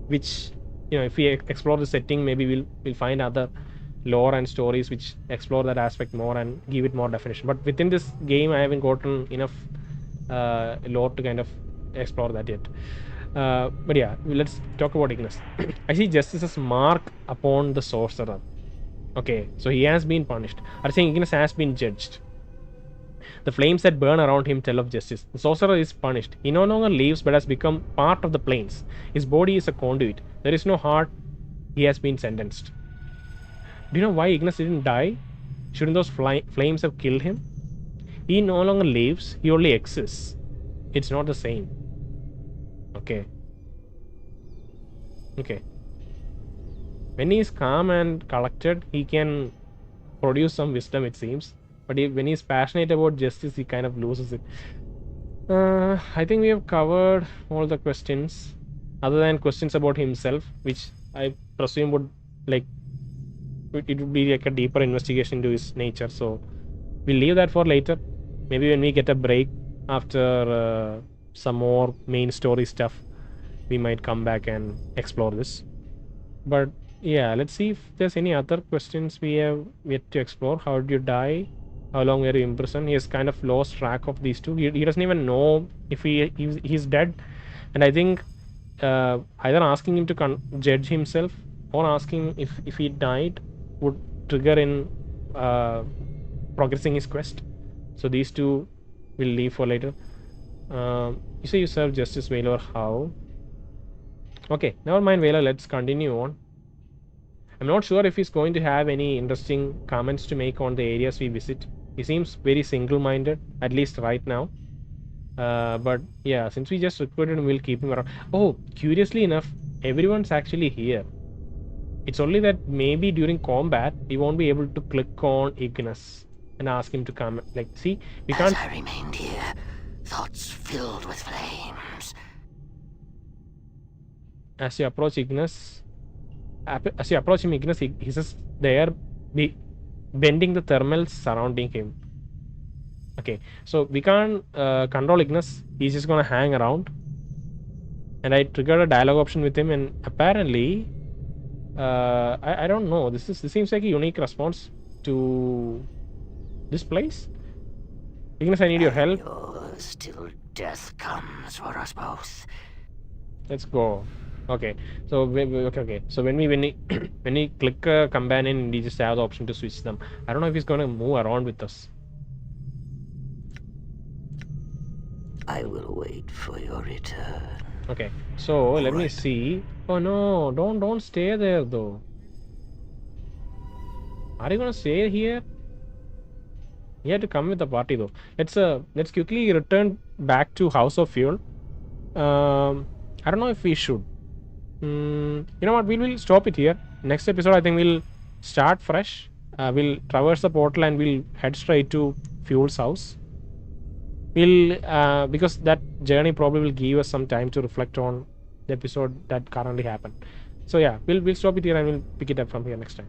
which, you know, if we explore the setting, maybe we'll find other lore and stories which explore that aspect more and give it more definition. But within this game, I haven't gotten enough lore to kind of explore that yet. But yeah, let's talk about Ignis. I see justice as mark upon the sorcerer. Okay, so he has been punished. I think Ignis has been judged. The flames that burn around him tell of justice. The sorcerer is punished. He no longer lives but has become part of the planes. His body is a conduit. There is no heart. He has been sentenced. Do you know why Ignis didn't die? Shouldn't those flames have killed him? He no longer lives. He only exists. It's not the same. Okay. When he is calm and collected, he can produce some wisdom, it seems. But when he's passionate about justice, he kind of loses it. I think we have covered all the questions, other than questions about himself, which I presume would it would be like a deeper investigation into his nature. So we'll leave that for later. Maybe when we get a break after some more main story stuff, we might come back and explore this. But yeah, let's see if there's any other questions we have yet to explore. How did you die? How long were you imprisoned? He has kind of lost track of these two. He doesn't even know if he's dead. And I think either asking him to judge himself or asking if he died would trigger in progressing his quest. So these two we'll leave for later. You say you serve justice, Vhailor. How? Okay, never mind, Vhailor. Let's continue on. I'm not sure if he's going to have any interesting comments to make on the areas we visit. He seems very single-minded, at least right now. But yeah, since we just recruited him, we'll keep him around. Oh, curiously enough, everyone's actually here. It's only that maybe during combat, we won't be able to click on Ignis and ask him to come. Like, see, we can't. As I remained here, thoughts filled with flames. As you approach Ignis, as you approach him, Ignis, he says there, be bending the thermals surrounding him. Okay, so we can't control Ignis. He's just gonna hang around. And I triggered a dialogue option with him, and apparently, I don't know. This seems like a unique response to this place. Ignis, I need your help. Yours till death comes for us both. Let's go. Okay, so okay. So when we when we click a companion, we just have the option to switch them. I don't know if he's gonna move around with us. I will wait for your return. Okay, so let me Alright. see. Oh no, don't stay there though. Are you gonna stay here? You have to come with the party though. Let's quickly return back to House of Fuel. I don't know if we should. You know what? We will stop it here. Next episode, I think we'll start fresh. We'll traverse the portal and we'll head straight to Fuel's house. We'll because that journey probably will give us some time to reflect on the episode that currently happened. So yeah, we'll stop it here and we'll pick it up from here next time.